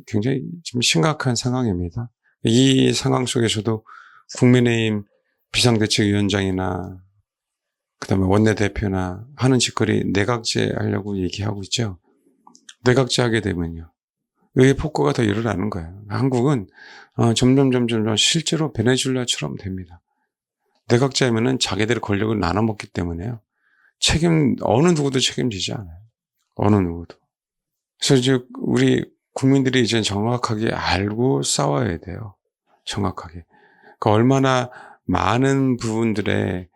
굉장히 좀 심각한 상황입니다. 이 상황 속에서도 국민의힘 비상대책위원장이나 그다음에 원내대표나 하는 짓거리 내각제 하려고 얘기하고 있죠. 내각제 하게 되면요, 의회 폭거가 더 일어나는 거예요. 한국은 점점 실제로 베네수엘라처럼 됩니다. 내각제하면은 자기들의 권력을 나눠 먹기 때문에요, 어느 누구도 책임지지 않아요. 어느 누구도. 그래서 이제 우리 국민들이 이제 정확하게 알고 싸워야 돼요. 정확하게. 그러니까 얼마나 많은 부분들에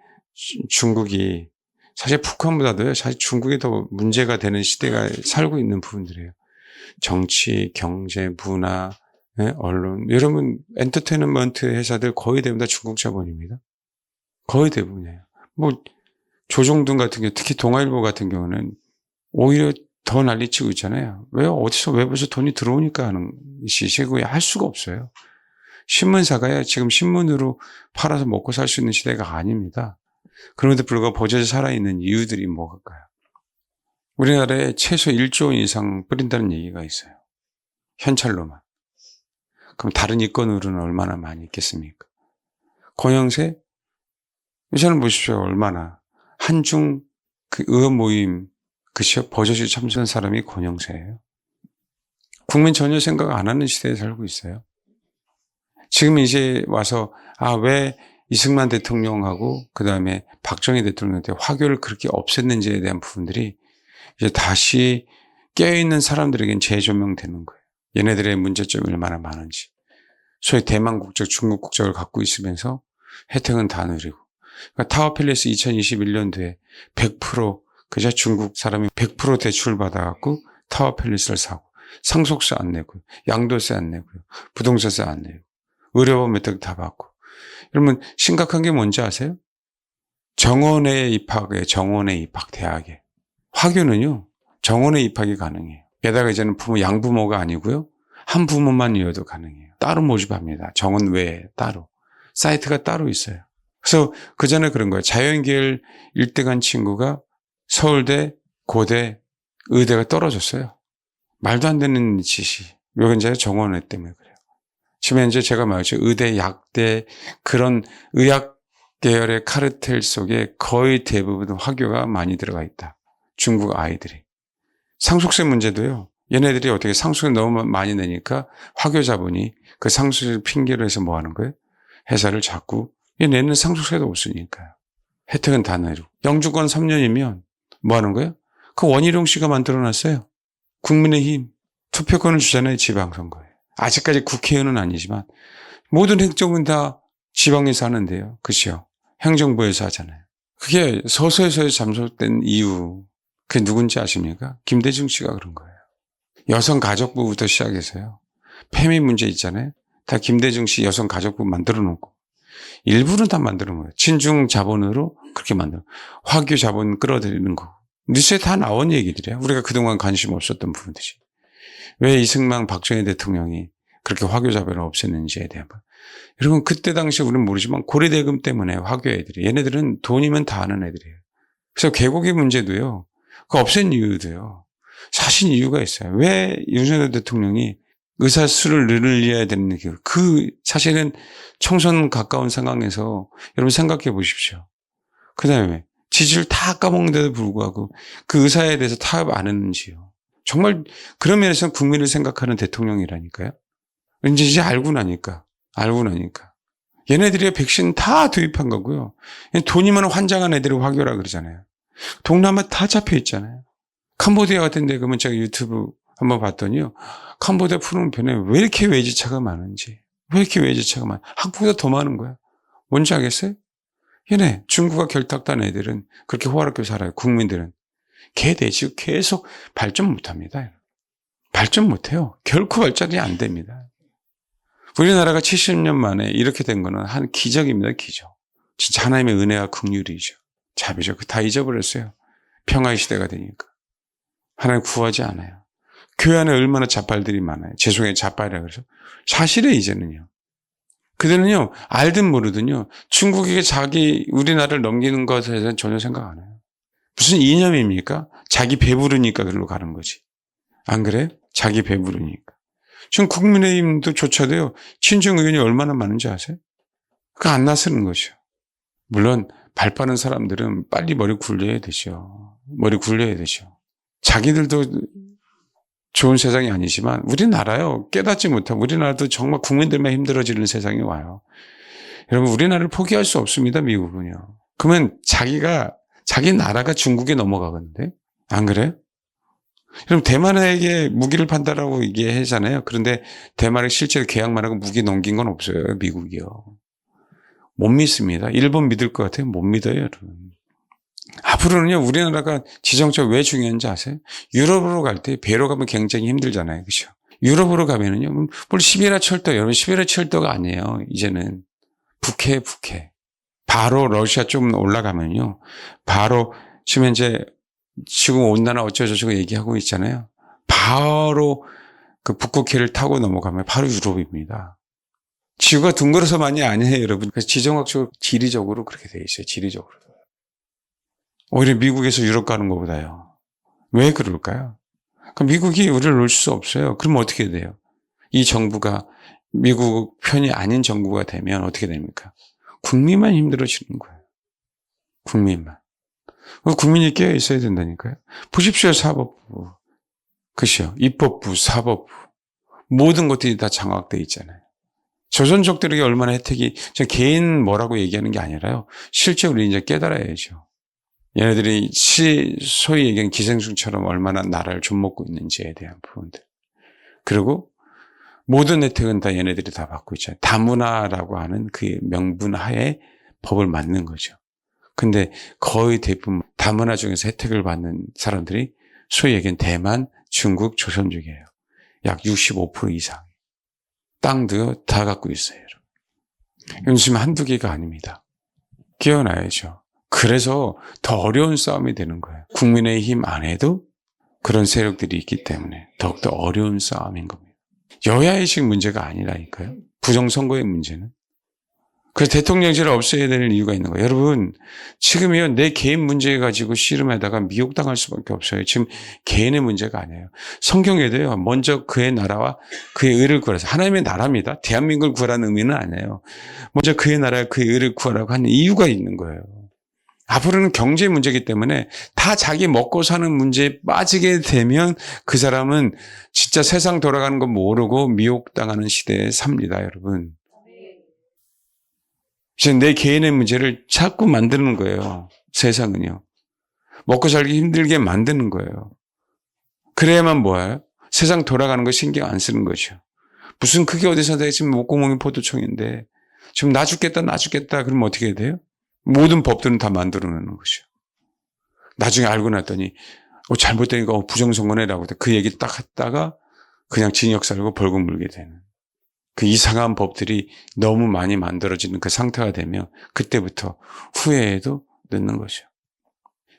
중국이, 사실 북한보다도요, 사실 중국이 더 문제가 되는 시대가 살고 있는 부분들이에요. 정치, 경제, 문화, 언론. 여러분, 엔터테인먼트 회사들 거의 대부분 다 중국 자본입니다. 거의 대부분이에요. 뭐, 조정동 같은 경우, 특히 동아일보 같은 경우는 오히려 더 난리치고 있잖아요. 왜요? 어디서 외부에서 돈이 들어오니까 하는 시시고에 할 수가 없어요. 신문사가요, 지금 신문으로 팔아서 먹고 살 수 있는 시대가 아닙니다. 그런데 불구하고 버젓이 살아있는 이유들이 뭐일까요? 우리나라에 최소 1조 원 이상 뿌린다는 얘기가 있어요. 현찰로만. 그럼 다른 이권으로는 얼마나 많이 있겠습니까? 권영세? 저는 보십시오. 얼마나. 한중 그 의원 모임, 그치요? 버젓이 참석한 사람이 권영세예요. 국민 전혀 생각 안 하는 시대에 살고 있어요. 지금 이제 와서, 왜 이승만 대통령하고 그 다음에 박정희 대통령한테 화교를 그렇게 없앴는지에 대한 부분들이 이제 다시 깨어있는 사람들에겐 재조명되는 거예요. 얘네들의 문제점이 얼마나 많은지. 소위 대만 국적, 중국 국적을 갖고 있으면서 혜택은 다 누리고. 그러니까 타워팰리스 2021년도에 100% 그저 중국 사람이 100% 대출 받아갖고 타워팰리스를 사고, 상속세 안 내고요, 양도세 안 내고요, 부동산세 안 내고, 의료보험 혜택 다 받고. 여러분, 심각한 게 뭔지 아세요? 정원에 입학이에요. 정원에 입학, 대학에. 화교는요, 정원에 입학이 가능해요. 게다가 이제는 양부모가 아니고요, 한 부모만 이어도 가능해요. 따로 모집합니다. 정원 외에 따로. 사이트가 따로 있어요. 그래서 그 전에 그런 거예요. 자연계열 1등한 친구가 서울대, 고대, 의대가 떨어졌어요. 말도 안 되는 짓이. 왜 이제 정원회 때문에 그래요. 지금 현재 제가 말했죠. 의대, 약대, 그런 의학 계열의 카르텔 속에 거의 대부분 화교가 많이 들어가 있다. 중국 아이들이. 상속세 문제도요. 얘네들이 어떻게 상속세 너무 많이 내니까 화교 자본이 그 상속세를 핑계로 해서 뭐 하는 거예요? 회사를 자꾸, 얘네는 상속세도 없으니까요. 혜택은 다 내리고. 영주권 3년이면 뭐 하는 거예요? 그 원희룡 씨가 만들어놨어요. 국민의힘 투표권을 주잖아요. 지방선거에. 아직까지 국회의원은 아니지만 모든 행정은 다 지방에서 하는데요. 그렇죠? 행정부에서 하잖아요. 그게 서서히 잠식된 이유, 그게 누군지 아십니까? 김대중 씨가 그런 거예요. 여성가족부부터 시작해서요. 페미 문제 있잖아요. 다 김대중 씨 여성가족부 만들어 놓고 일부는 다 만들어 놓은 거예요. 친중 자본으로 그렇게 만들어. 화교 자본 끌어들이는 거. 뉴스에 다 나온 얘기들이에요. 우리가 그동안 관심 없었던 부분들이. 왜 이승만 박정희 대통령이 그렇게 화교 자본을 없앴는지에 대한 거. 여러분, 그때 당시 우리는 모르지만 고려대금 때문에 화교 애들이. 얘네들은 돈이면 다 아는 애들이에요. 그래서 개고기 문제도요. 그 없앤 이유도요. 사실 이유가 있어요. 왜 윤석열 대통령이 의사 수를 늘려야 되는 그 사실은 총선 가까운 상황에서 여러분 생각해 보십시오. 그 다음에 지지율 다 까먹는데도 불구하고 그 의사에 대해서 타협 안 했는지요. 정말 그런 면에서는 국민을 생각하는 대통령이라니까요. 이제 알고 나니까. 얘네들이 백신 다 도입한 거고요. 돈이 많은 환장한 애들이 화교라 그러잖아요. 동남아 다 잡혀 있잖아요. 캄보디아 같은 데 그러면 제가 유튜브 한번 봤더니요. 캄보디아 푸른편에 왜 이렇게 외지차가 많은지. 한국보다 더 많은 거야. 뭔지 알겠어요? 얘네 중국과 결탁단 애들은 그렇게 호화롭게 살아요. 국민들은. 개돼지 계속 발전 못합니다. 발전 못해요. 결코 발전이 안 됩니다. 우리나라가 70년 만에 이렇게 된 거는 한 기적입니다. 기적. 진짜 하나님의 은혜와 긍휼이죠. 자비죠. 다 잊어버렸어요. 평화의 시대가 되니까. 하나님 구하지 않아요. 교회 안에 얼마나 자발들이 많아요. 죄송해요. 자발이라 그래서. 사실은 이제는요. 그들은요, 알든 모르든요, 중국에게 우리나라를 넘기는 것에 대해서는 전혀 생각 안 해요. 무슨 이념입니까? 자기 배부르니까 그걸로 가는 거지. 안 그래요? 자기 배부르니까. 지금 국민의힘도 조차도요, 친중 의원이 얼마나 많은지 아세요? 그거 안 나서는 거죠. 물론 발 빠른 사람들은 빨리 머리 굴려야 되죠. 머리 굴려야 되죠. 자기들도 좋은 세상이 아니지만 우리나라요, 깨닫지 못하고 우리나라도 정말 국민들만 힘들어지는 세상이 와요. 여러분, 우리나라를 포기할 수 없습니다. 미국은요. 그러면 자기 나라가 중국에 넘어가겠는데? 안 그래요? 그럼 대만에게 무기를 판다라고 얘기하잖아요. 그런데 대만에 실제로 계약만 하고 무기 넘긴 건 없어요. 미국이요. 못 믿습니다. 일본 믿을 것 같아요. 못 믿어요, 여러분. 앞으로는요, 우리나라가 지정적으로 왜 중요한지 아세요? 유럽으로 갈 때 배로 가면 굉장히 힘들잖아요. 그죠? 유럽으로 가면은요, 물론 11화 철도, 여러분 11화 철도가 아니에요. 이제는 북해. 바로 러시아 좀 올라가면요, 바로 지금 현재 지금 온난화 어쩌고저쩌고 얘기하고 있잖아요. 바로 그 북극해를 타고 넘어가면 바로 유럽입니다. 지구가 둥그러서만이 아니에요, 여러분. 그래서 지정학적으로, 지리적으로 그렇게 돼 있어요. 지리적으로. 오히려 미국에서 유럽 가는 것보다요. 왜 그럴까요? 그럼 미국이 우리를 놓을 수 없어요. 그럼 어떻게 돼요? 이 정부가 미국 편이 아닌 정부가 되면 어떻게 됩니까? 국민만 힘들어지는 거예요. 국민만. 국민이 깨어 있어야 된다니까요. 보십시오, 사법부. 그죠? 입법부, 사법부. 모든 것들이 다 장악되어 있잖아요. 조선족들에게 얼마나 혜택이, 저 개인 뭐라고 얘기하는 게 아니라요. 실제 우리 이제 깨달아야죠. 얘네들이 소위 얘기하는 기생충처럼 얼마나 나라를 좀먹고 있는지에 대한 부분들. 그리고 모든 혜택은 다 얘네들이 다 받고 있잖아요. 다문화라고 하는 그 명분 하에 법을 만든 거죠. 근데 거의 대부분 다문화 중에서 혜택을 받는 사람들이 소위 얘기하는 대만, 중국, 조선족이에요. 약 65% 이상. 땅도 다 갖고 있어요. 이건 지금 한두 개가 아닙니다. 깨어나야죠. 그래서 더 어려운 싸움이 되는 거예요. 국민의힘 안에도 그런 세력들이 있기 때문에 더욱더 어려운 싸움인 겁니다. 여야의식 문제가 아니라니까요. 부정선거의 문제는. 그래서 대통령제를 없애야 되는 이유가 있는 거예요. 여러분, 지금이요, 내 개인 문제 가지고 씨름하다가 미혹당할 수밖에 없어요. 지금 개인의 문제가 아니에요. 성경에도요, 먼저 그의 나라와 그의 의를 구하라. 하나님의 나라입니다. 대한민국을 구하라는 의미는 아니에요. 먼저 그의 나라와 그의 의를 구하라고 하는 이유가 있는 거예요. 앞으로는 경제 문제이기 때문에 다 자기 먹고 사는 문제에 빠지게 되면 그 사람은 진짜 세상 돌아가는 거 모르고 미혹당하는 시대에 삽니다, 여러분. 이제 내 개인의 문제를 자꾸 만드는 거예요. 세상은요. 먹고 살기 힘들게 만드는 거예요. 그래야만 뭐예요? 세상 돌아가는 거 신경 안 쓰는 거죠. 무슨 그게 어디서 내 지금 목구멍이 포도청인데 지금 나 죽겠다 그러면 어떻게 해야 돼요? 모든 법들은 다 만들어내는 거죠. 나중에 알고 났더니 잘못되니까 부정선거네라고 그 얘기 딱 했다가 그냥 징역 살고 벌금 물게 되는. 그 이상한 법들이 너무 많이 만들어지는 그 상태가 되면 그때부터 후회해도 늦는 거죠.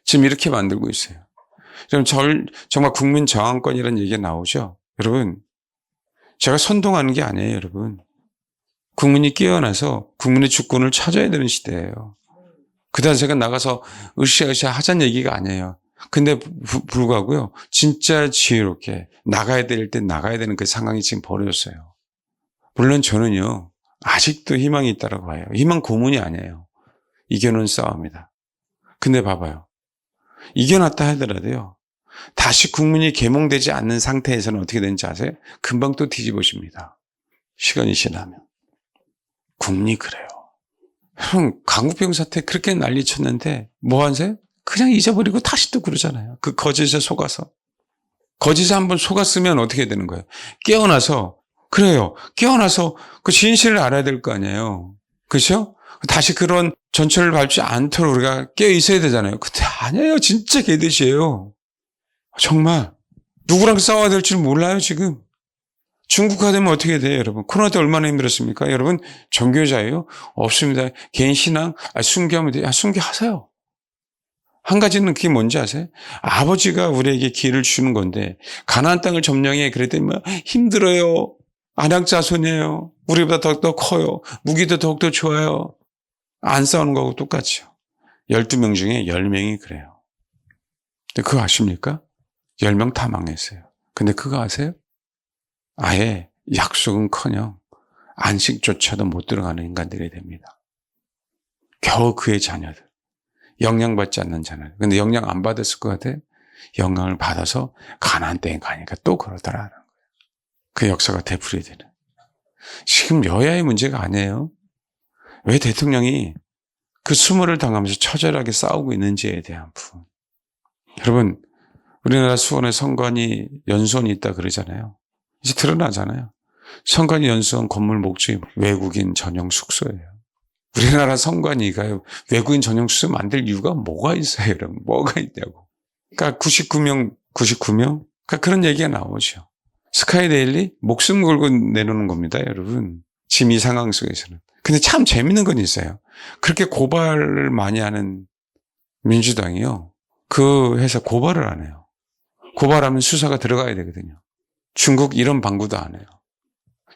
지금 이렇게 만들고 있어요. 정말 국민 저항권이라는 얘기가 나오죠. 여러분, 제가 선동하는 게 아니에요, 여러분. 국민이 깨어나서 국민의 주권을 찾아야 되는 시대예요. 그다음 제가 나가서 으쌰으쌰 하자는 얘기가 아니에요. 근데 불구하고요, 진짜 지혜롭게 나가야 될 때 나가야 되는 그 상황이 지금 벌어졌어요. 물론 저는요, 아직도 희망이 있다고 봐요. 희망 고문이 아니에요. 이겨놓은 싸움이다. 근데 봐봐요. 이겨놨다 하더라도요, 다시 국민이 계몽되지 않는 상태에서는 어떻게 되는지 아세요? 금방 또 뒤집어집니다. 시간이 지나면. 국민이 그래요. 형, 강국병 사태 그렇게 난리 쳤는데 뭐 하세요? 그냥 잊어버리고 다시 또 그러잖아요. 그 거짓에 속아서. 거짓에 한번 속았으면 어떻게 되는 거예요? 깨어나서 그래요. 깨어나서 그 진실을 알아야 될 거 아니에요. 그렇죠? 다시 그런 전철을 밟지 않도록 우리가 깨어 있어야 되잖아요. 근데 아니에요. 진짜 개듯이에요. 정말. 누구랑 싸워야 될지 몰라요, 지금. 중국화되면 어떻게 돼요, 여러분? 코로나 때 얼마나 힘들었습니까? 여러분, 종교자예요? 없습니다. 개인 신앙, 순교하면 돼요. 순교하세요. 한 가지는 그게 뭔지 아세요? 아버지가 우리에게 기회를 주는 건데, 가나안 땅을 점령해. 그랬더니 뭐 힘들어요. 안악자손이에요. 우리보다 더욱더 커요. 무기도 더욱더 좋아요. 안 싸우는 거하고 똑같죠. 12명 중에 10명이 그래요. 근데 그거 아십니까? 10명 다 망했어요. 근데 그거 아세요? 아예 약속은커녕 안식조차도 못 들어가는 인간들이 됩니다. 겨우 그의 자녀들, 영향받지 않는 자녀들. 근데 영향 안 받았을 것 같아? 영향을 받아서 가나안 땅에 가니까 또 그러더라는 거예요. 그 역사가 되풀이 되는. 지금 여야의 문제가 아니에요. 왜 대통령이 그 수모를 당하면서 처절하게 싸우고 있는지에 대한 부분. 여러분, 우리나라 수원에 선관위 연수원이 있다 그러잖아요. 이제 드러나잖아요. 선관위 연수원 건물 목적이 외국인 전용 숙소예요. 우리나라 선관위가 외국인 전용 숙소 만들 이유가 뭐가 있어요, 여러분? 뭐가 있냐고. 그러니까 99명? 그러니까 그런 얘기가 나오죠. 스카이데일리 목숨 걸고 내놓는 겁니다, 여러분. 지금 이 상황 속에서는. 근데 참 재밌는 건 있어요. 그렇게 고발을 많이 하는 민주당이요. 그 회사 고발을 안 해요. 고발하면 수사가 들어가야 되거든요. 중국 이런 방구도 안 해요.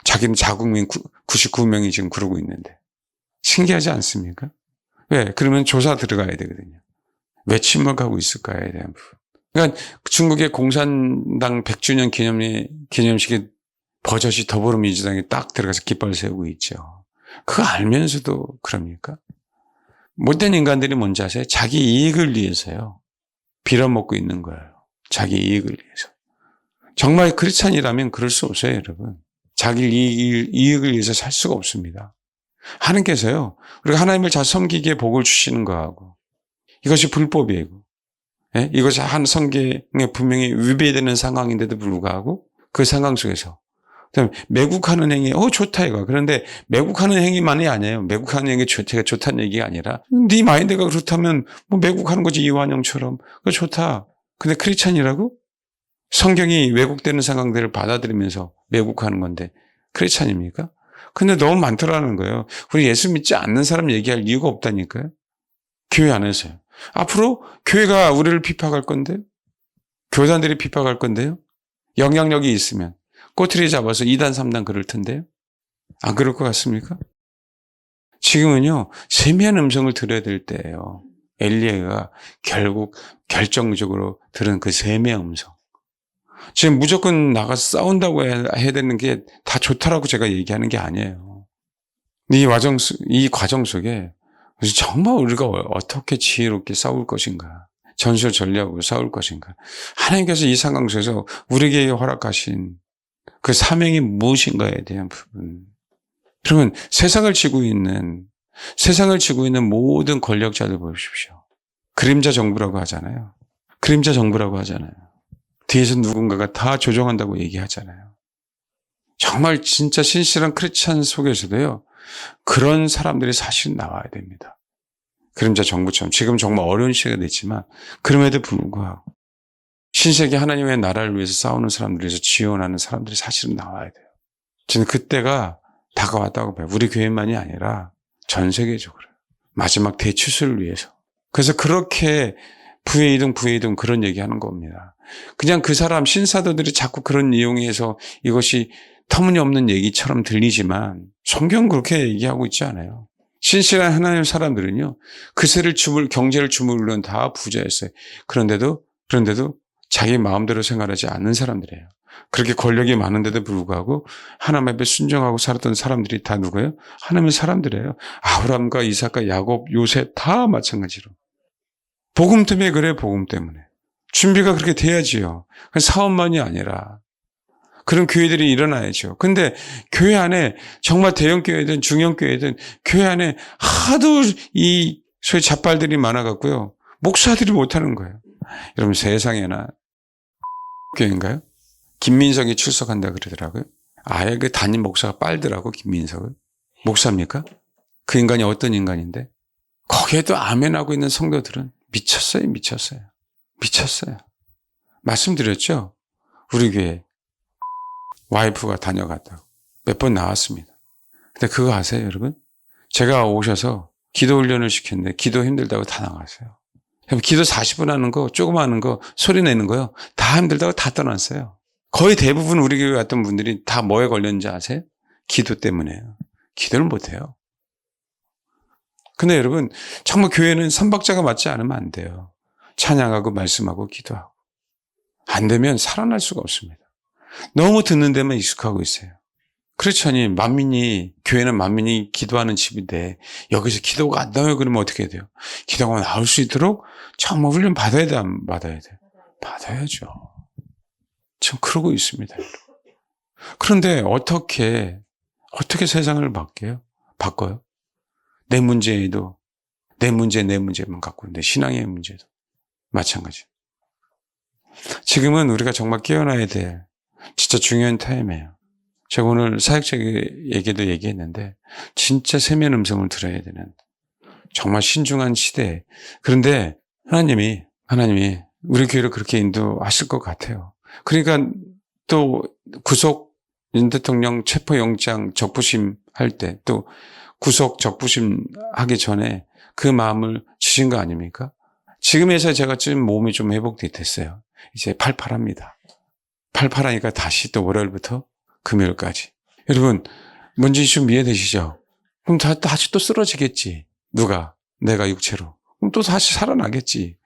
자기는 자국민 99명이 지금 그러고 있는데. 신기하지 않습니까? 왜? 그러면 조사 들어가야 되거든요. 왜 침묵하고 있을까에 대한 부분. 그러니까 중국의 공산당 100주년 기념식에 버젓이 더불어민주당이 딱 들어가서 깃발 세우고 있죠. 그거 알면서도 그럽니까? 못된 인간들이 뭔지 아세요? 자기 이익을 위해서요. 빌어먹고 있는 거예요. 자기 이익을 위해서. 정말 크리스찬이라면 그럴 수 없어요, 여러분. 자기 이익을 위해서 살 수가 없습니다. 하나님께서요, 우리가 하나님을 잘 섬기기에 복을 주시는 거하고, 이것이 불법이고, 예? 이것이 한 성경에 분명히 위배되는 상황인데도 불구하고, 그 상황 속에서, 그다음에 매국하는 행위, 좋다 이거. 그런데 매국하는 행위만이 아니에요. 매국하는 행위 제가 좋다는 얘기가 아니라, 네 마인드가 그렇다면, 매국하는 거지, 이완용처럼. 그거 좋다. 근데 크리스찬이라고? 성경이 왜곡되는 상황들을 받아들이면서 왜곡하는 건데 크리스찬입니까? 근데 너무 많더라는 거예요. 우리 예수 믿지 않는 사람 얘기할 이유가 없다니까요. 교회 안에서요. 앞으로 교회가 우리를 핍박할 건데요. 교단들이 핍박할 건데요. 영향력이 있으면 꼬투리 잡아서 2단 3단 그럴 텐데요. 안 그럴 것 같습니까? 지금은요. 세미한 음성을 들어야 될 때예요. 엘리야가 결국 결정적으로 들은 그 세미한 음성. 지금 무조건 나가서 싸운다고 해야 되는 게 다 좋다라고 제가 얘기하는 게 아니에요. 이 과정 속에 정말 우리가 어떻게 지혜롭게 싸울 것인가, 전술전략으로 싸울 것인가. 하나님께서 이 상황 속에서 우리에게 허락하신 그 사명이 무엇인가에 대한 부분. 그러면 세상을 지고 있는 모든 권력자들 보십시오. 그림자 정부라고 하잖아요. 그림자 정부라고 하잖아요. 뒤에서 누군가가 다 조종한다고 얘기하잖아요. 정말 진짜 신실한 크리스찬 속에서도요. 그런 사람들이 사실 나와야 됩니다. 그림자 정부처럼. 지금 정말 어려운 시대가 됐지만 그럼에도 불구하고 신세계 하나님의 나라를 위해서 싸우는 사람들에서 지원하는 사람들이 사실은 나와야 돼요. 저는 그때가 다가왔다고 봐요. 우리 교회만이 아니라 전 세계적으로. 마지막 대추수를 위해서. 그래서 그렇게 부의 이동 그런 얘기하는 겁니다. 그냥 그 사람 신사도들이 자꾸 그런 이용해서 이것이 터무니없는 얘기처럼 들리지만 성경은 그렇게 얘기하고 있지 않아요. 신실한 하나님 사람들은요. 그새를 경제를 주물르는 다 부자였어요. 그런데도 자기 마음대로 생활하지 않는 사람들이에요. 그렇게 권력이 많은데도 불구하고 하나님 앞에 순종하고 살았던 사람들이 다 누구예요? 하나님의 사람들이에요. 아브라함과 이삭과 야곱, 요셉 다 마찬가지로. 복음 때문에 그래요. 복음 때문에. 준비가 그렇게 돼야지요. 사업만이 아니라. 그런 교회들이 일어나야죠. 근데 교회 안에 정말 대형 교회든 중형 교회든 교회 안에 하도 이 소위 잡발들이 많아갖고요. 목사들이 못하는 거예요. 여러분 세상에나 교회인가요? 김민석이 출석한다 그러더라고요. 아예 그 담임 목사가 빨더라고 김민석을. 목사입니까? 그 인간이 어떤 인간인데? 거기에도 아멘하고 있는 성도들은 미쳤어요. 말씀드렸죠? 우리 교회 와이프가 다녀갔다고. 몇 번 나왔습니다. 근데 그거 아세요, 여러분? 제가 오셔서 기도 훈련을 시켰는데 기도 힘들다고 다 나갔어요. 기도 40분 하는 거, 조금 하는 거, 소리 내는 거요. 다 힘들다고 다 떠났어요. 거의 대부분 우리 교회 왔던 분들이 다 뭐에 걸렸는지 아세요? 기도 때문에요. 기도를 못해요. 근데 여러분, 정말 교회는 삼박자가 맞지 않으면 안 돼요. 찬양하고 말씀하고 기도하고. 안 되면 살아날 수가 없습니다. 너무 듣는 데만 익숙하고 있어요. 그렇잖니. 교회는 만민이 기도하는 집인데 여기서 기도가 안 나와요. 그러면 어떻게 해야 돼요? 기도가 나올 수 있도록 정말 훈련 받아야 돼, 안 받아야 돼? 받아야죠. 지금 그러고 있습니다. 그런데 어떻게 세상을 바꿔요? 내 문제만 갖고 있는데 신앙의 문제도 마찬가지. 지금은 우리가 정말 깨어나야 될 진짜 중요한 타임이에요. 제가 오늘 사역적 얘기도 얘기했는데 진짜 세미한 음성을 들어야 되는 정말 신중한 시대에, 그런데 하나님이 우리 교회를 그렇게 인도하실 것 같아요. 그러니까 또 구속 윤 대통령 체포영장 적부심 할 때 또 구속 적부심 하기 전에 그 마음을 주신 거 아닙니까? 지금에서 제가 좀 몸이 좀 회복이 됐어요. 이제 팔팔합니다. 팔팔하니까 다시 또 월요일부터 금요일까지. 여러분, 뭔지 좀 이해되시죠? 그럼 다시 또 쓰러지겠지. 누가? 내가 육체로. 그럼 또 다시 살아나겠지.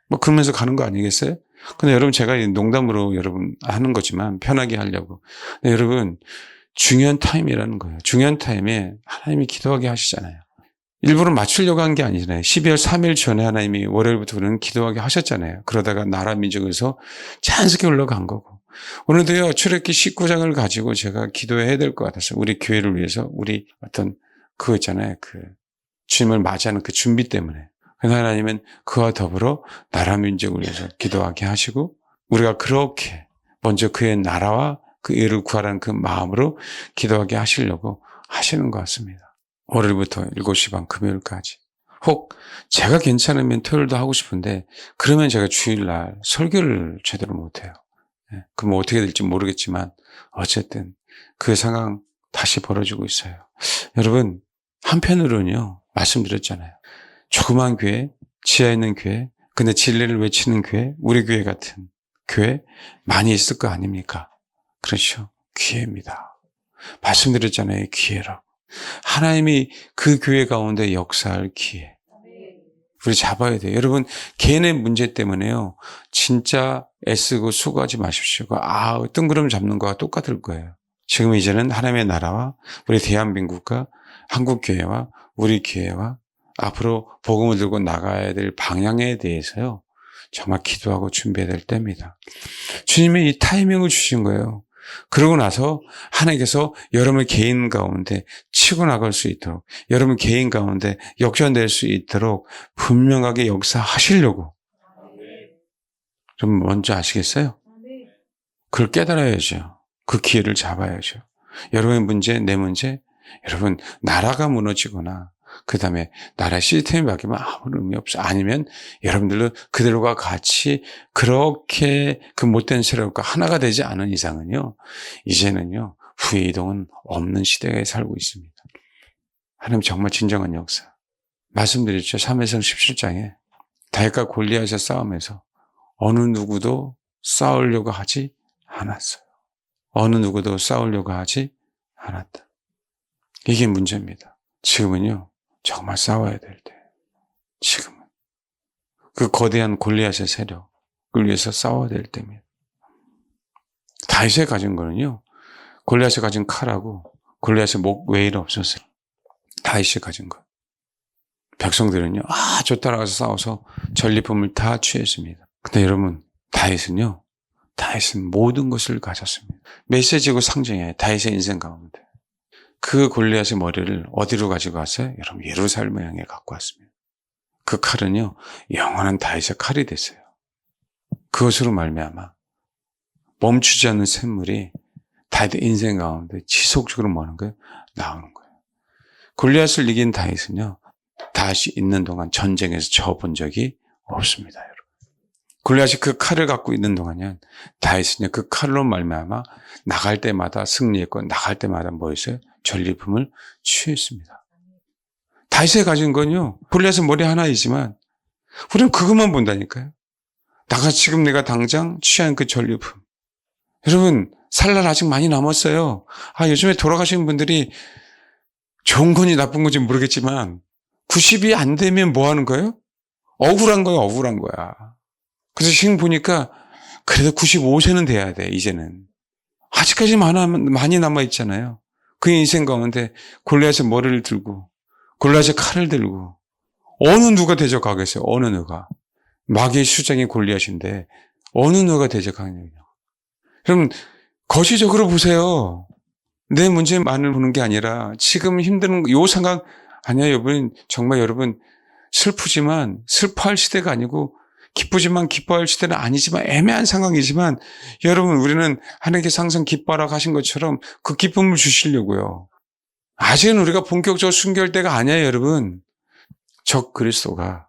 뭐 그러면서 가는 거 아니겠어요? 근데 여러분, 제가 농담으로 여러분 하는 거지만 편하게 하려고. 근데 여러분, 중요한 타임이라는 거예요. 중요한 타임에 하나님이 기도하게 하시잖아요. 일부러 맞추려고 한 게 아니잖아요. 12월 3일 전에 하나님이 월요일부터는 기도하게 하셨잖아요. 그러다가 나라 민족에서 자연스럽게 올라간 거고. 오늘도요, 출애굽기 19장을 가지고 제가 기도해야 될 것 같았어요. 우리 교회를 위해서, 우리 어떤 그거 있잖아요. 그 주님을 맞이하는 그 준비 때문에. 그래서 하나님은 그와 더불어 나라 민족을 위해서 기도하게 하시고, 우리가 그렇게 먼저 그의 나라와 그 의를 구하라는 그 마음으로 기도하게 하시려고 하시는 것 같습니다. 월요일부터 7시 반 금요일까지. 혹 제가 괜찮으면 토요일도 하고 싶은데 그러면 제가 주일날 설교를 제대로 못해요. 그럼 어떻게 될지 모르겠지만 어쨌든 그 상황 다시 벌어지고 있어요. 여러분, 한편으로는요, 말씀드렸잖아요. 조그만 교회, 지하에 있는 교회, 근데 진리를 외치는 교회, 우리 교회 같은 교회 많이 있을 거 아닙니까? 그렇죠. 기회입니다. 말씀드렸잖아요. 기회라고. 하나님이 그 교회 가운데 역사할 기회. 우리 잡아야 돼요. 여러분, 개인의 문제 때문에요. 진짜 애쓰고 수고하지 마십시오. 뜬구름 잡는 거와 똑같을 거예요. 지금 이제는 하나님의 나라와 우리 대한민국과 한국교회와 우리 교회와 앞으로 복음을 들고 나가야 될 방향에 대해서요. 정말 기도하고 준비해야 될 때입니다. 주님이 이 타이밍을 주신 거예요. 그러고 나서 하나님께서 여러분 개인 가운데 치고 나갈 수 있도록, 여러분 개인 가운데 역전될 수 있도록 분명하게 역사하시려고. 좀 먼저 아시겠어요? 그걸 깨달아야죠. 그 기회를 잡아야죠. 여러분의 문제, 내 문제, 여러분 나라가 무너지거나 그 다음에 나라 시스템이 바뀌면 아무런 의미 없어. 아니면 여러분들도 그들과 같이 그렇게 그 못된 세력과 하나가 되지 않은 이상은요, 이제는요, 후회 이동은 없는 시대에 살고 있습니다. 하나님 정말 진정한 역사. 말씀드렸죠. 3회성 17장에 다윗과 골리앗의 싸움에서 어느 누구도 싸우려고 하지 않았어요. 어느 누구도 싸우려고 하지 않았다. 이게 문제입니다. 지금은요, 정말 싸워야 될 때. 지금은. 그 거대한 골리앗의 세력을 위해서 싸워야 될 때입니다. 다윗이 가진 거는요, 골리앗이 가진 칼하고 골리앗의 목 외에는 없었어요. 다윗이 가진 거. 백성들은요, 저 따라가서 싸워서 전리품을 다 취했습니다. 근데 여러분, 다윗은 모든 것을 가졌습니다. 메시지고 상징이에요. 다윗의 인생 가운데. 그 골리앗의 머리를 어디로 가지고 왔어요? 여러분, 예루살렘을 향해 갖고 왔습니다. 그 칼은요, 영원한 다윗의 칼이 됐어요. 그것으로 말미암아 멈추지 않는 샘물이 다윗의 인생 가운데 지속적으로 뭐 하는 거예요? 나오는 거예요. 골리앗을 이긴 다윗은요, 다윗이 있는 동안 전쟁에서 져본 적이 없습니다, 여러분. 골리앗이 그 칼을 갖고 있는 동안은 다윗은요, 그 칼로 말미암아 나갈 때마다 승리했고 나갈 때마다 뭐였어요? 전리품을 취했습니다. 다윗이 가진 건요, 골리앗은 머리 하나이지만 우리는 그것만 본다니까요. 지금 내가 당장 취한 그 전리품. 여러분, 살 날 아직 많이 남았어요. 요즘에 돌아가신 분들이 좋은 건지 나쁜 건지 모르겠지만 90이 안 되면 뭐 하는 거예요? 억울한 거야. 그래서 지금 보니까 그래도 95세는 돼야 돼, 이제는. 아직까지 많이 남아있잖아요. 그 인생 가운데 골리앗의 머리를 들고 골리앗의 칼을 들고 어느 누가 대적하겠어요? 어느 누가. 마귀의 수장이 골리앗인데 어느 누가 대적하느냐. 그럼 거시적으로 보세요. 내 문제만을 보는 게 아니라 지금 힘든 요 상황 아니야. 여러분 정말 여러분 슬프지만 슬퍼할 시대가 아니고 기쁘지만 기뻐할 시대는 아니지만 애매한 상황이지만 여러분 우리는 하나님께서 항상 기뻐하라 하신 것처럼 그 기쁨을 주시려고요. 아직은 우리가 본격적으로 순교할 때가 아니에요. 여러분. 적 그리스도가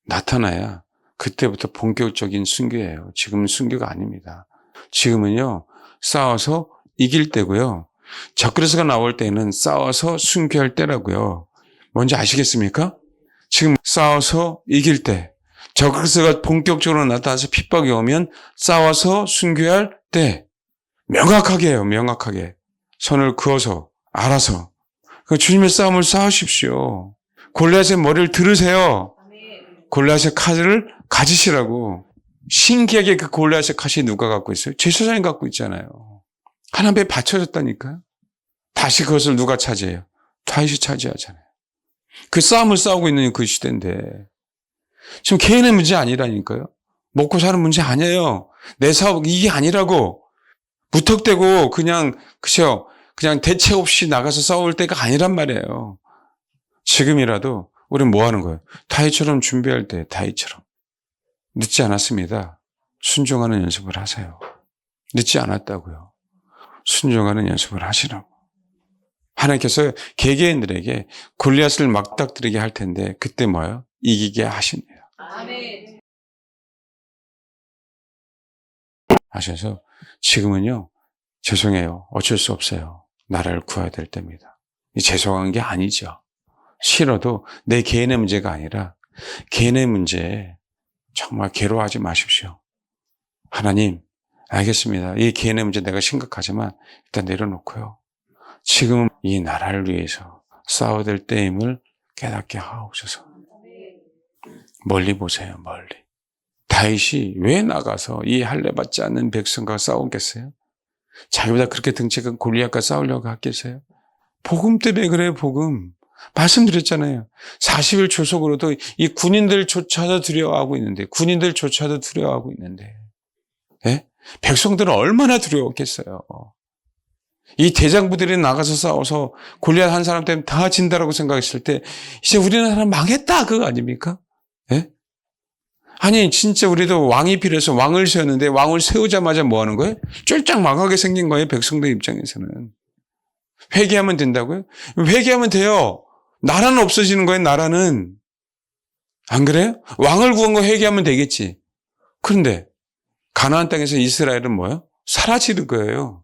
나타나야 그때부터 본격적인 순교예요. 지금은 순교가 아닙니다. 지금은요. 싸워서 이길 때고요. 적 그리스도가 나올 때는 싸워서 순교할 때라고요. 뭔지 아시겠습니까? 지금 싸워서 이길 때, 적 그리스도가 본격적으로 나타나서 핍박이 오면 싸워서 순교할 때 명확하게 해요. 명확하게. 선을 그어서 알아서 주님의 싸움을 싸우십시오. 골리앗의 머리를 들으세요. 골리앗의 칼을 가지시라고. 신기하게 그 골리앗의 칼이 누가 갖고 있어요? 제사장이 갖고 있잖아요. 하나님께 바쳐졌다니까요. 다시 그것을 누가 차지해요? 다윗이 차지하잖아요. 그 싸움을 싸우고 있는 그 시대인데 지금 개인의 문제 아니라니까요. 먹고 사는 문제 아니에요. 내 사업 이게 아니라고. 무턱대고 그냥 대책 없이 나가서 싸울 때가 아니란 말이에요. 지금이라도 우리는 뭐 하는 거예요? 다윗처럼 준비할 때 다윗처럼. 늦지 않았습니다. 순종하는 연습을 하세요. 늦지 않았다고요. 순종하는 연습을 하시라고. 하나님께서 개개인들에게 골리앗을 막닥뜨리게 할 텐데 그때 뭐예요? 이기게 하십니다. 아멘. 하셔서 지금은요. 죄송해요. 어쩔 수 없어요. 나라를 구해야 될 때입니다. 죄송한 게 아니죠. 싫어도 내 개인의 문제가 아니라 개인의 문제에 정말 괴로워하지 마십시오. 하나님, 알겠습니다. 이 개인의 문제 내가 심각하지만 일단 내려놓고요. 지금 이 나라를 위해서 싸워야 될 때임을 깨닫게 하옵소서. 멀리 보세요. 멀리. 다윗이 왜 나가서 이 할례 받지 않는 백성과 싸우겠어요? 자기보다 그렇게 등치 큰 골리앗과 싸우려고 하겠어요? 복음 때문에 그래요. 복음. 말씀드렸잖아요. 40일 조속으로도 이 군인들조차도 두려워하고 있는데 네? 백성들은 얼마나 두려웠겠어요. 이 대장부들이 나가서 싸워서 골리앗 한 사람 때문에 다 진다라고 생각했을 때 이제 우리나라 망했다 그거 아닙니까? 네? 아니 진짜 우리도 왕이 필요해서 왕을 세웠는데 왕을 세우자마자 뭐 하는 거예요? 쫄짝 망하게 생긴 거예요. 백성들 입장에서는. 회개하면 된다고요? 회개하면 돼요. 나라는 없어지는 거예요. 나라는. 안 그래요? 왕을 구한 거 회개하면 되겠지. 그런데 가나안 땅에서 이스라엘은 뭐예요? 사라지는 거예요.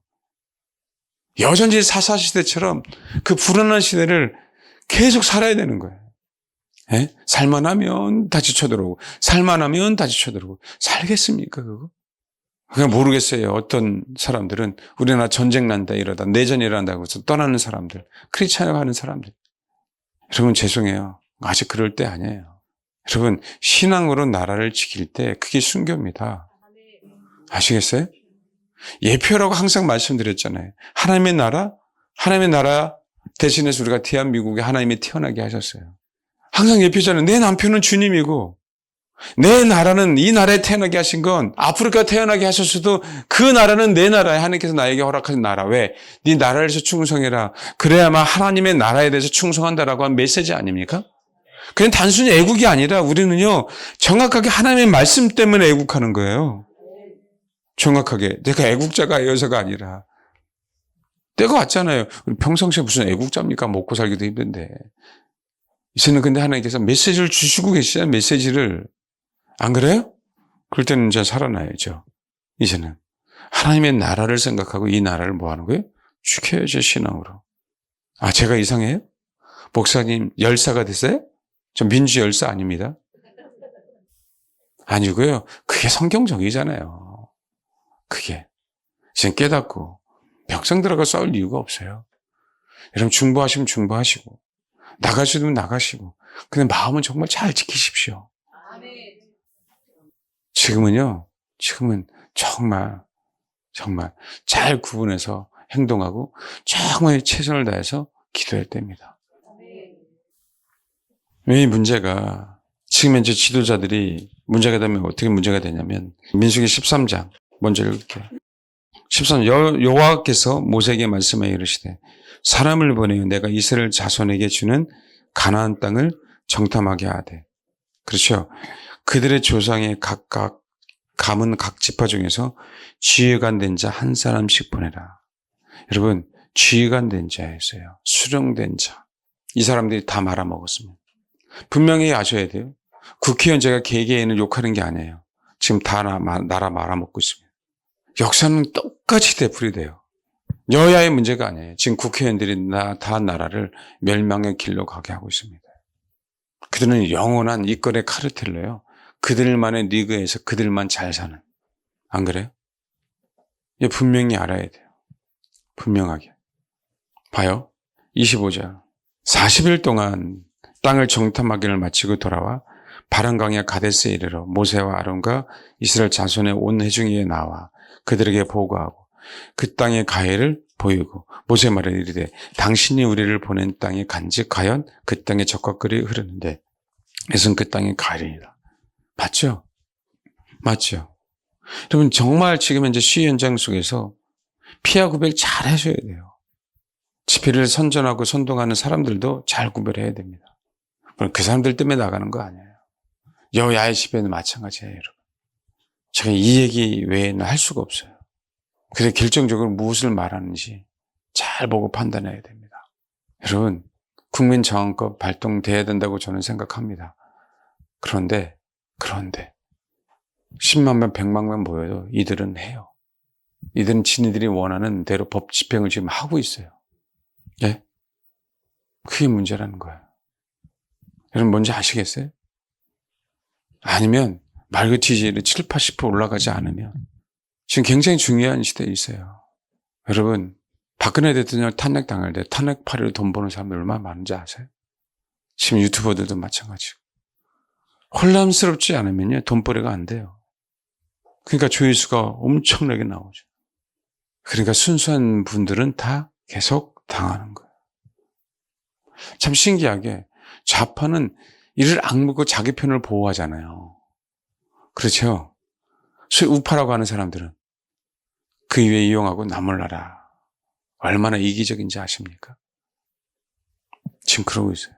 여전히 사사시대처럼 그 불안한 시대를 계속 살아야 되는 거예요. 예? 살만하면 다시 쳐들어오고 살만하면 다시 쳐들어오고 살겠습니까 그거? 그냥 모르겠어요. 어떤 사람들은 우리나라 전쟁 난다 이러다 내전 일어난다고 해서 떠나는 사람들 크리스찬을 하는 사람들 여러분 죄송해요. 아직 그럴 때 아니에요. 여러분 신앙으로 나라를 지킬 때 그게 순교입니다. 아시겠어요? 예표라고 항상 말씀드렸잖아요. 하나님의 나라 대신해서 우리가 대한민국에 하나님이 태어나게 하셨어요. 항상 예표잖아요. 내 남편은 주님이고 내 나라는 이 나라에 태어나게 하신 건 아프리카 태어나게 하셨어도 그 나라는 내 나라에 하나님께서 나에게 허락하신 나라. 왜? 네 나라에서 충성해라. 그래야만 하나님의 나라에 대해서 충성한다라고 한 메시지 아닙니까? 그냥 단순히 애국이 아니라 우리는요. 정확하게 하나님의 말씀 때문에 애국하는 거예요. 정확하게. 내가 애국자가여서가 아니라. 때가 왔잖아요. 우리 평상시에 무슨 애국자입니까? 먹고 살기도 힘든데. 이제는 근데 하나님께서 메시지를 주시고 계시잖아요. 메시지를. 안 그래요? 그럴 때는 이제 살아나야죠. 이제는. 하나님의 나라를 생각하고 이 나라를 뭐 하는 거예요? 지켜야죠, 신앙으로. 아, 제가 이상해요? 목사님 열사가 됐어요? 저 민주 열사 아닙니다. 아니고요. 그게 성경적이잖아요. 그게. 이제 깨닫고 백성들하고 싸울 이유가 없어요. 여러분 중보하시면 중보하시고 나가시면 나가시고 근데 마음은 정말 잘 지키십시오. 지금은 정말 잘 구분해서 행동하고 정말 최선을 다해서 기도해야 됩니다. 왜 이 문제가 지금 현재 지도자들이 문제가 되면 어떻게 문제가 되냐면 민수기 13장 먼저 읽을게요. 13장 여호와께서 모세에게 말씀하여 이르시되 사람을 보내어 내가 이스라엘 자손에게 주는 가나안 땅을 정탐하게 하되 그렇죠. 그들의 조상의 각각 가문 각 지파 중에서 지휘관 된 자 한 사람씩 보내라. 여러분 지휘관 된 자였어요. 수령된 자. 이 사람들이 다 말아먹었습니다. 분명히 아셔야 돼요. 국회의원 제가 개개인을 욕하는 게 아니에요. 지금 다 나라 말아먹고 있습니다. 역사는 똑같이 되풀이돼요. 여야의 문제가 아니에요. 지금 국회의원들이 다 나라를 멸망의 길로 가게 하고 있습니다. 그들은 영원한 이권의 카르텔로요. 그들만의 리그에서 그들만 잘 사는. 안 그래요? 이 분명히 알아야 돼요. 분명하게. 봐요. 25절. 40일 동안 땅을 정탐하기를 마치고 돌아와 바람강의 가데스에 이르러 모세와 아론과 이스라엘 자손의 온 회중에 나와 그들에게 보고하고 그 땅의 가해를 보이고 모세 말에 이르되 당신이 우리를 보낸 땅에 간즉 과연 그 땅에 적과 꿀이 흐르는데 이것은 그 땅의 가해이다. 맞죠? 맞죠? 여러분 정말 지금 현재 시위 현장 속에서 피하 구별 잘 하셔야 돼요. 집회를 선전하고 선동하는 사람들도 잘 구별해야 됩니다. 그 사람들 때문에 나가는 거 아니에요. 여야의 집회는 마찬가지예요, 여러분. 제가 이 얘기 외에는 할 수가 없어요. 그래서 결정적으로 무엇을 말하는지 잘 보고 판단해야 됩니다. 여러분, 국민 저항법 발동돼야 된다고 저는 생각합니다. 그런데 10만 명, 100만 명 모여도 이들은 해요. 이들은 지네들이 원하는 대로 법 집행을 지금 하고 있어요. 예? 그게 문제라는 거예요. 여러분 뭔지 아시겠어요? 아니면 말그 지지율이 7, 80% 올라가지 않으면 지금 굉장히 중요한 시대에 있어요. 여러분 박근혜 대통령 탄핵당할 때 탄핵파리로 돈 버는 사람들 얼마나 많은지 아세요? 지금 유튜버들도 마찬가지고. 혼란스럽지 않으면요 돈벌이가 안 돼요. 그러니까 조회수가 엄청나게 나오죠. 그러니까 순수한 분들은 다 계속 당하는 거예요. 참 신기하게 좌파는 이를 악물고 자기 편을 보호하잖아요. 그렇죠? 소위 우파라고 하는 사람들은 그 이외에 이용하고 나몰라라. 얼마나 이기적인지 아십니까? 지금 그러고 있어요.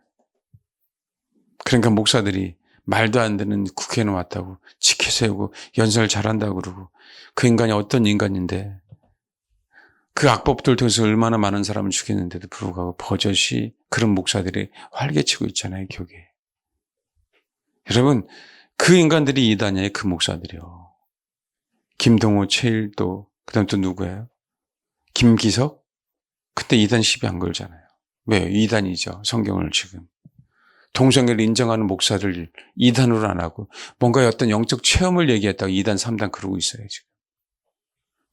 그러니까 목사들이 말도 안 되는 국회에 왔다고 지켜세우고 연설 잘한다고 그러고 그 인간이 어떤 인간인데 그 악법들 통해서 얼마나 많은 사람을 죽였는데도 불구하고 버젓이 그런 목사들이 활개치고 있잖아요, 교계에. 여러분, 그 인간들이 이단이에요, 그 목사들이요. 김동호, 최일도, 그 다음 또 누구예요? 김기석? 그때 이단 시비 안 걸잖아요. 왜요? 이단이죠, 성경을 지금. 동성애를 인정하는 목사를 이단으로 안 하고 뭔가 어떤 영적 체험을 얘기했다고 2단, 3단 그러고 있어요, 지금.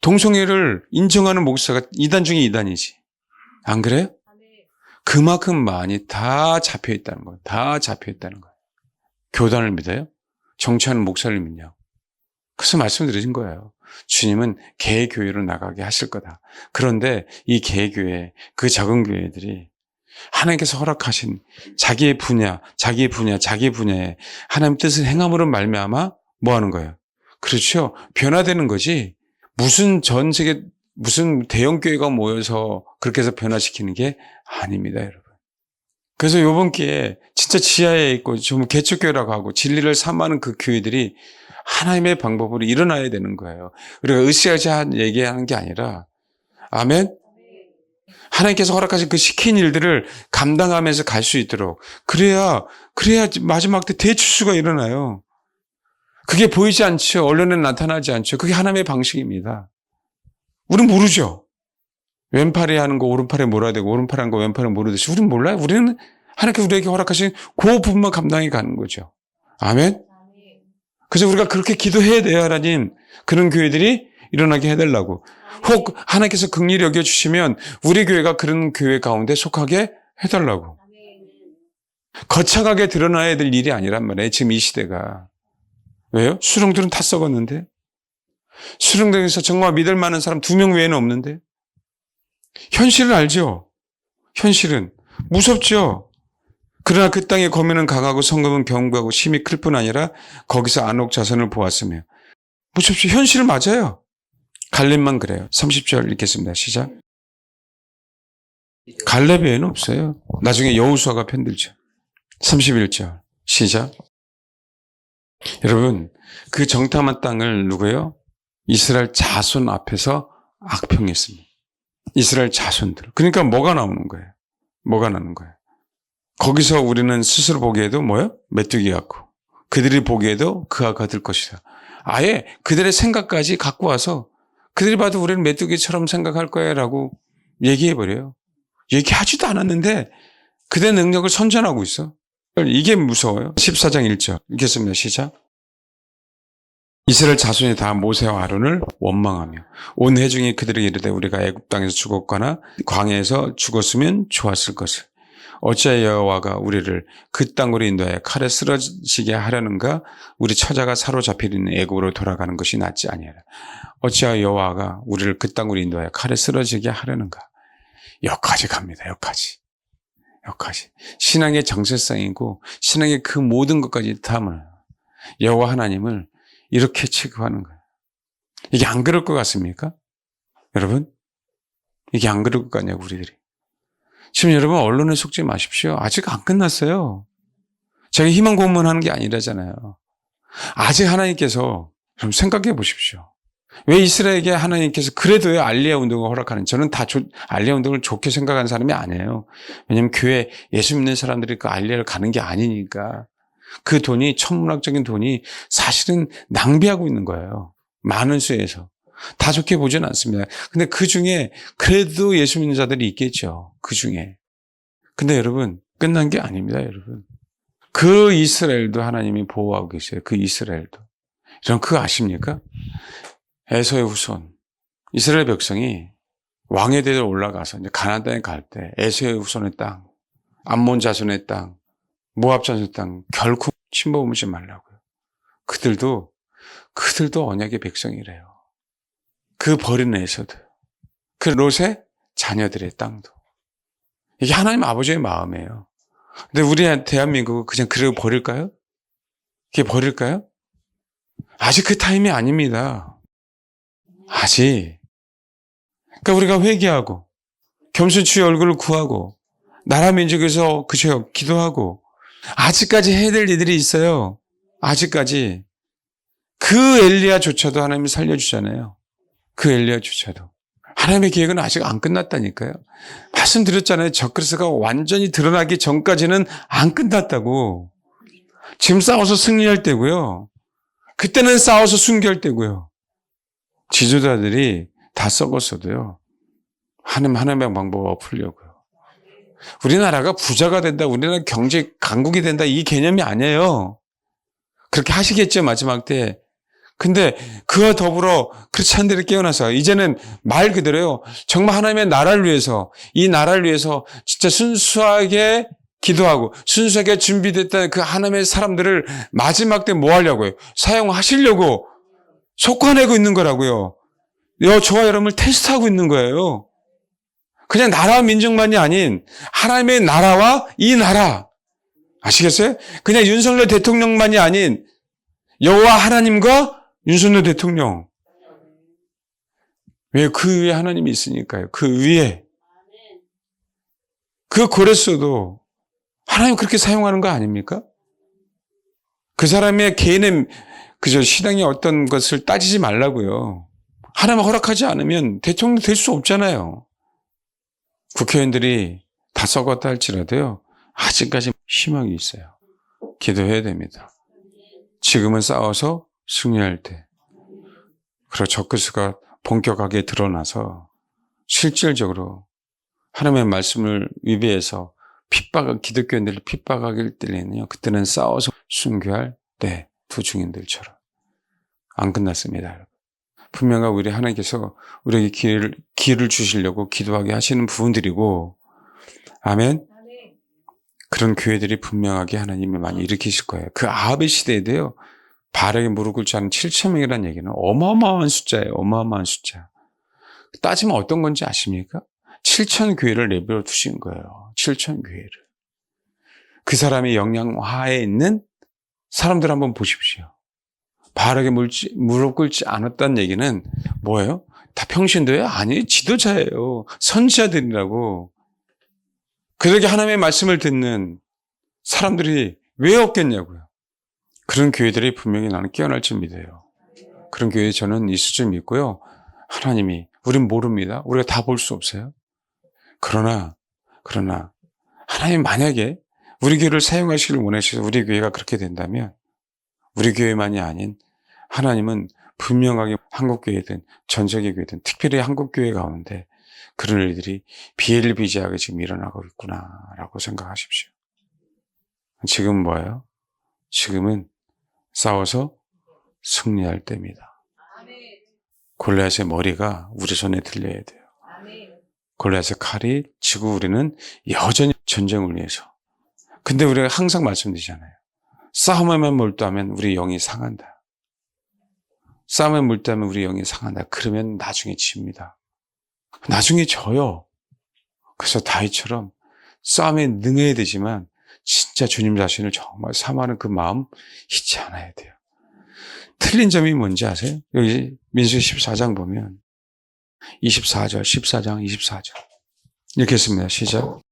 동성애를 인정하는 목사가 2단 중에 2단이지. 안 그래요? 그만큼 많이 다 잡혀 있다는 거예요. 다 잡혀 있다는 거예요. 교단을 믿어요? 정치하는 목사를 믿냐고. 그래서 말씀드린 거예요. 주님은 개교회로 나가게 하실 거다. 그런데 이 개교회, 그 작은 교회들이 하나님께서 허락하신 자기의 분야에 하나님 뜻을 행함으로 말미암아 뭐 하는 거예요? 그렇죠. 변화되는 거지. 무슨 전 세계 무슨 대형 교회가 모여서 그렇게 해서 변화시키는 게 아닙니다, 여러분. 그래서 이번 기회에 진짜 지하에 있고 좀 개척교회라고 하고 진리를 삼하는 그 교회들이 하나님의 방법으로 일어나야 되는 거예요. 우리가 으쌰으쌰 얘기하는 게 아니라 아멘? 하나님께서 허락하신 그 시킨 일들을 감당하면서 갈 수 있도록 그래야 마지막 때 대추수가 일어나요. 그게 보이지 않죠. 언론에 나타나지 않죠. 그게 하나님의 방식입니다. 우리는 모르죠. 왼팔에 하는 거 오른팔에 몰아야 되고 오른팔에 하는 거 왼팔에 모르듯이 우리는 몰라요. 우리는 하나님께서 우리에게 허락하신 그 부분만 감당해 가는 거죠. 아멘? 그래서 우리가 그렇게 기도해야 돼요. 하나님. 그런 교회들이 일어나게 해달라고. 혹 하나님께서 긍휼히 여겨주시면 우리 교회가 그런 교회 가운데 속하게 해달라고. 거창하게 드러나야 될 일이 아니란 말이에요. 지금 이 시대가. 왜요? 수령들은 다 썩었는데. 수령들에서 정말 믿을 만한 사람 2명 외에는 없는데. 현실을 알죠? 현실은. 무섭죠? 그러나 그 땅의 거민은 강하고 성읍은 견고하고 힘이 클 뿐 아니라 거기서 안옥 자손을 보았으며. 무섭죠? 현실 맞아요. 갈렙만 그래요. 30절 읽겠습니다. 시작. 갈렙 외에는 없어요. 나중에 여호수아가 편들죠. 31절 시작. 여러분, 그 정탐한 땅을 누구예요? 이스라엘 자손 앞에서 악평했습니다. 이스라엘 자손들. 그러니까 뭐가 나오는 거예요? 뭐가 나는 거예요? 거기서 우리는 스스로 보기에도 뭐요? 메뚜기 같고 그들이 보기에도 그가 거들 것이다. 아예 그들의 생각까지 갖고 와서 그들이 봐도 우리는 메뚜기처럼 생각할 거야 라고 얘기해버려요. 얘기하지도 않았는데 그들의 능력을 선전하고 있어. 이게 무서워요. 14장 1절 읽겠습니다. 시작. 이스라엘 자손이 다 모세와 아론을 원망하며 온 회중이 그들에게 이르되 우리가 애굽 땅에서 죽었거나 광야에서 죽었으면 좋았을 것을 어찌하여 여호와가 우리를 그 땅으로 인도하여 칼에 쓰러지게 하려는가? 우리 처자가 사로잡히는 애굽으로 돌아가는 것이 낫지 아니하라. 어찌하여 여호와가 우리를 그 땅으로 인도하여 칼에 쓰러지게 하려는가? 여기까지 갑니다. 여기까지. 신앙의 정체성이고 신앙의 그 모든 것까지 담아요. 여호와 하나님을 이렇게 취급하는 거예요. 이게 안 그럴 것 같습니까? 여러분? 이게 안 그럴 것 같냐고 우리들이. 지금 여러분 언론에 속지 마십시오. 아직 안 끝났어요. 제가 희망 고문하는 게 아니라잖아요. 아직 하나님께서 좀 생각해 보십시오. 왜 이스라엘에게 하나님께서 그래도요 알리야 운동을 허락하는, 저는 다 알리야 운동을 좋게 생각하는 사람이 아니에요. 왜냐하면 교회 예수 믿는 사람들이 그 알리야를 가는 게 아니니까. 그 돈이, 천문학적인 돈이 사실은 낭비하고 있는 거예요. 많은 수에서. 다 좋게 보지는 않습니다. 근데 그 중에 그래도 예수 믿는 자들이 있겠죠. 그 중에. 근데 여러분, 끝난 게 아닙니다, 여러분. 그 이스라엘도 하나님이 보호하고 계세요. 그 이스라엘도. 여러분, 그거 아십니까? 에서의 후손. 이스라엘 백성이 왕의 대로 올라가서 이제 가나안 땅에 갈 때 에서의 후손의 땅, 암몬 자손의 땅, 모압 자손의 땅 결코 침범하지 말라고요. 그들도 언약의 백성이래요. 그 버린 에서도, 그 롯의 자녀들의 땅도. 이게 하나님 아버지의 마음이에요. 근데 우리 대한민국은 그냥 그러고 버릴까요? 이게 버릴까요? 아직 그 타임이 아닙니다. 아직. 그러니까 우리가 회개하고 겸손히 얼굴을 구하고 나라 민족에서 그죠 기도하고 아직까지 해야 될 일들이 있어요. 아직까지. 그 엘리야조차도 하나님이 살려주잖아요. 그 엘리야조차도. 하나님의 계획은 아직 안 끝났다니까요. 말씀드렸잖아요. 적그리스도가 완전히 드러나기 전까지는 안 끝났다고. 지금 싸워서 승리할 때고요. 그때는 싸워서 순교할 때고요. 지도자들이 다 썩었어도요. 하나님의 방법 엎으려고요. 우리나라가 부자가 된다, 우리나라 경제 강국이 된다, 이 개념이 아니에요. 그렇게 하시겠죠, 마지막 때. 근데 그와 더불어 그렇지 않은 데를 깨어나서 이제는 말 그대로요. 정말 하나님의 나라를 위해서, 이 나라를 위해서 진짜 순수하게 기도하고 순수하게 준비됐던 그 하나님의 사람들을 마지막 때 뭐 하려고요? 사용하시려고 속아내고 있는 거라고요. 저와 여러분을 테스트하고 있는 거예요. 그냥 나라와 민족만이 아닌 하나님의 나라와 이 나라. 아시겠어요? 그냥 윤석열 대통령만이 아닌 여호와 하나님과 윤석열 대통령. 왜? 그 위에 하나님이 있으니까요. 그 위에. 그 고레스도 하나님 그렇게 사용하는 거 아닙니까? 그 사람의 개인의 그저 신앙의 어떤 것을 따지지 말라고요. 하나님 허락하지 않으면 대통령 될 수 없잖아요. 국회의원들이 다 썩었다 할지라도요. 아직까지 희망이 있어요. 기도해야 됩니다. 지금은 싸워서 승리할 때. 그리고 적그리스도가 본격하게 드러나서 실질적으로 하나님의 말씀을 위배해서 기독교인들을 핍박하길 때는요. 그때는 싸워서 순교할 때 두 증인들처럼. 안 끝났습니다, 여러분. 분명하게 우리 하나님께서 우리에게 기회를 주시려고 기도하게 하시는 부분들이고, 아멘. 그런 교회들이 분명하게 하나님이 많이 일으키실 거예요. 그 아합의 시대에도요, 바알에게 무릎 꿇지 않은 7,000명이라는 얘기는 어마어마한 숫자예요. 어마어마한 숫자. 따지면 어떤 건지 아십니까? 7천 교회를 내버려 두신 거예요. 7천 교회를. 그 사람의 영향하에 있는 사람들 한번 보십시오. 바르게 무릎 꿇지 않았다는 얘기는 뭐예요? 다 평신도예요? 아니, 지도자예요. 선지자들이라고. 그렇게 하나님의 말씀을 듣는 사람들이 왜 없겠냐고요. 그런 교회들이 분명히 나는 깨어날 줄 믿어요. 그런 교회 저는 있을 줄 믿고요. 하나님이, 우린 모릅니다. 우리가 다 볼 수 없어요. 그러나 하나님 만약에 우리 교회를 사용하시길 원하셔서 우리 교회가 그렇게 된다면 우리 교회만이 아닌 하나님은 분명하게 한국교회든 전 세계 교회든 특별히 한국교회 가운데 그런 일들이 비일비재하게 지금 일어나고 있구나라고 생각하십시오. 지금 뭐예요? 지금은 싸워서 승리할 때입니다. 골리앗의 머리가 우리 손에 들려야 돼요. 골리앗의 칼이 지고 우리는 여전히 전쟁을 위해서. 근데 우리가 항상 말씀드리잖아요. 싸움에만 몰두하면 우리 영이 상한다. 싸움에 몰두하면 우리 영이 상한다. 그러면 나중에 집니다. 나중에 져요. 그래서 다윗처럼 싸움에 능해야 되지만 진짜 주님 자신을 정말 사모하는 그 마음 잊지 않아야 돼요. 틀린 점이 뭔지 아세요? 여기 민수기 14장 보면 24절, 14장, 24절 이렇게 했습니다. 시작.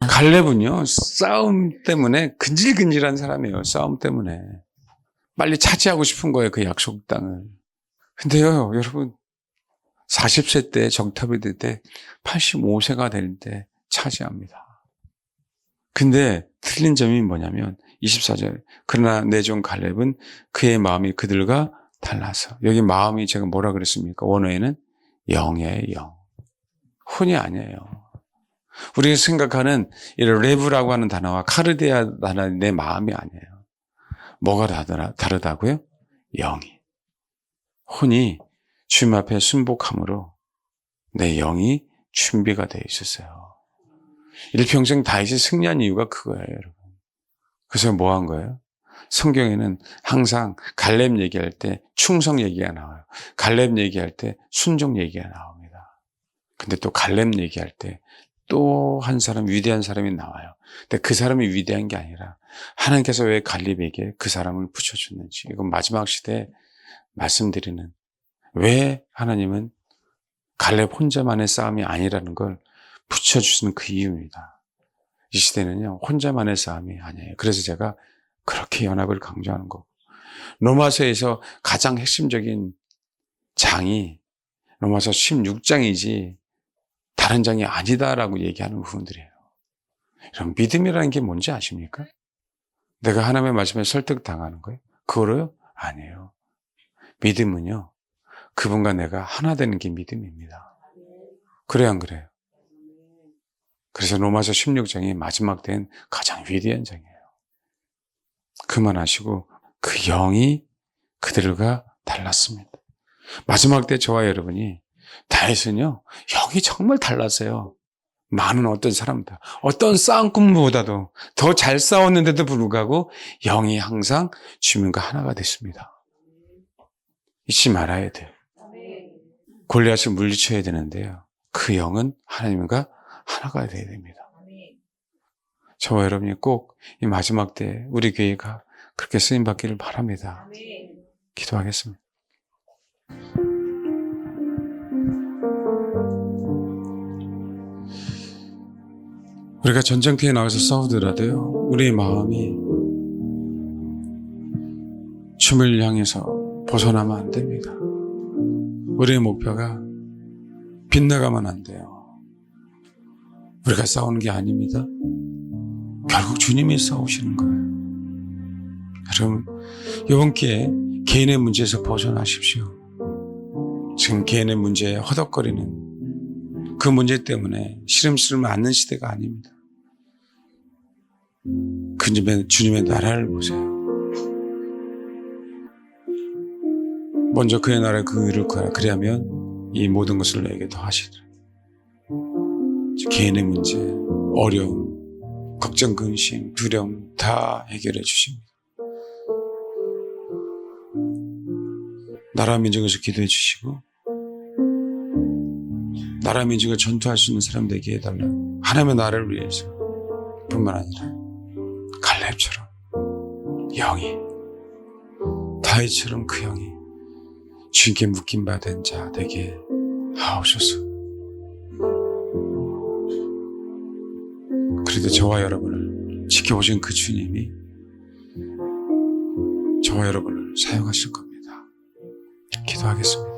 갈렙은요, 싸움 때문에 근질근질한 사람이에요. 싸움 때문에. 빨리 차지하고 싶은 거예요, 그 약속 땅을. 근데요, 여러분, 40세 때 정탑이 될 때 85세가 될 때 차지합니다. 근데 틀린 점이 뭐냐면 24절. 그러나 내 종 갈렙은 그의 마음이 그들과 달라서. 여기 마음이 제가 뭐라 그랬습니까? 원어에는 영이에요, 영. 혼이 아니에요. 우리가 생각하는 이 레브라고 하는 단어와 카르디아 단어는 내 마음이 아니에요. 뭐가 다르다고요? 영이. 혼이 주님 앞에 순복함으로 내 영이 준비가 되어 있었어요. 일평생 다윗이 승리한 이유가 그거예요, 여러분. 그래서 뭐 한 거예요? 성경에는 항상 갈렙 얘기할 때 충성 얘기가 나와요. 갈렙 얘기할 때 순종 얘기가 나옵니다. 근데 또 갈렙 얘기할 때 또 한 사람, 위대한 사람이 나와요. 근데 그 사람이 위대한 게 아니라 하나님께서 왜 갈렙에게 그 사람을 붙여줬는지, 이건 마지막 시대에 말씀드리는, 왜 하나님은 갈렙 혼자만의 싸움이 아니라는 걸 붙여주시는 그 이유입니다. 이 시대는요, 혼자만의 싸움이 아니에요. 그래서 제가 그렇게 연합을 강조하는 거고, 로마서에서 가장 핵심적인 장이 로마서 16장이지 다른 장이 아니다라고 얘기하는 부분들이에요. 여러분, 믿음이라는 게 뭔지 아십니까? 내가 하나님의 말씀에 설득당하는 거예요? 그거로요? 아니에요. 믿음은요, 그분과 내가 하나 되는 게 믿음입니다. 그래야 안 그래요? 그래서 로마서 16장이 마지막 된 가장 위대한 장이에요. 그만하시고 그 영이 그들과 달랐습니다. 마지막 때 저와 여러분이 다윗은요, 영이 정말 달랐어요. 많은 어떤 사람들, 어떤 싸움꾼보다도 더 잘 싸웠는데도 불구하고 영이 항상 주님과 하나가 됐습니다. 잊지 말아야 돼요. 골리앗을 물리쳐야 되는데요, 그 영은 하나님과 하나가 되어야 됩니다. 저와 여러분이 꼭 이 마지막 때 우리 교회가 그렇게 쓰임받기를 바랍니다. 기도하겠습니다. 우리가 전쟁터에 나가서 싸우더라도요, 우리의 마음이 주님을 향해서 벗어나면 안 됩니다. 우리의 목표가 빗나가면 안 돼요. 우리가 싸우는 게 아닙니다. 결국 주님이 싸우시는 거예요. 여러분, 이번 기회에 개인의 문제에서 벗어나십시오. 지금 개인의 문제에 허덕거리는 그 문제 때문에 시름시름 않는 시대가 아닙니다. 그 주님의 나라를 보세요. 먼저 그의 나라의 그 의를 구하라. 그리하면 이 모든 것을 내게 더하시리라. 개인의 문제, 어려움, 걱정, 근심, 두려움 다 해결해 주십니다. 나라 민족에서 기도해 주시고 나라 민족을 전투할 수 있는 사람 되게 해달라. 하나님의 나라를 위해서 뿐만 아니라 갈렙처럼 영이, 다윗처럼 그 영이 주님께 묶임받은 자 되게 하옵소서. 그래도 저와 여러분을 지켜보신 그 주님이 저와 여러분을 사용하실 겁니다. 기도하겠습니다.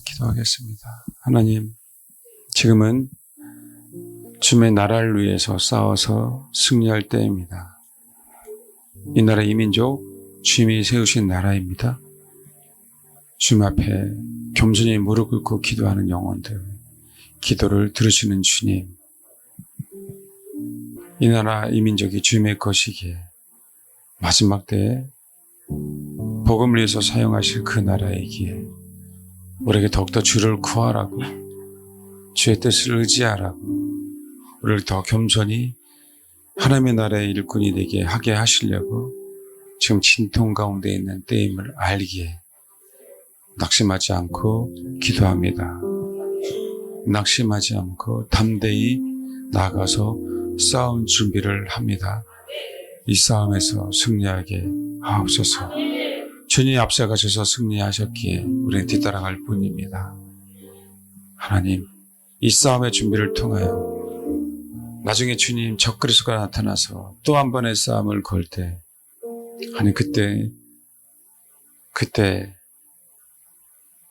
기도하겠습니다. 하나님, 지금은 주님의 나라를 위해서 싸워서 승리할 때입니다. 이 나라 이민족 주님이 세우신 나라입니다. 주님 앞에 겸손히 무릎 꿇고 기도하는 영혼들, 기도를 들으시는 주님, 이 나라 이민족이 주님의 것이기에 마지막 때에 복음을 위해서 사용하실 그 나라이기에 우리에게 더욱더 주를 구하라고, 주의 뜻을 의지하라고, 우리를 더 겸손히 하나님의 나라의 일꾼이 되게 하게 하시려고 지금 진통 가운데 있는 때임을 알기에 낙심하지 않고 기도합니다. 낙심하지 않고 담대히 나아가서 싸움 준비를 합니다. 이 싸움에서 승리하게 하옵소서. 주님이 앞서가셔서 승리하셨기에 우리는 뒤따라갈 뿐입니다. 하나님, 이 싸움의 준비를 통하여 나중에 주님 적그리스도가 나타나서 또 한 번의 싸움을 걸 때, 아니 그때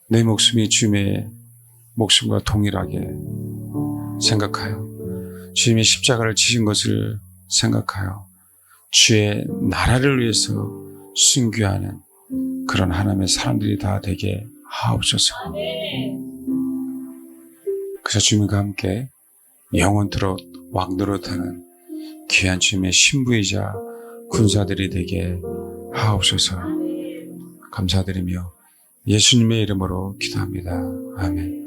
내 목숨이 주님의 목숨과 동일하게 생각하여 주님이 십자가를 지신 것을 생각하여 주의 나라를 위해서 순교하는 그런 하나님의 사람들이 다 되게 하옵소서. 그래서 주님과 함께 영원토록 왕노릇하는 귀한 주님의 신부이자 군사들이 되게 하옵소서. 감사드리며 예수님의 이름으로 기도합니다. 아멘.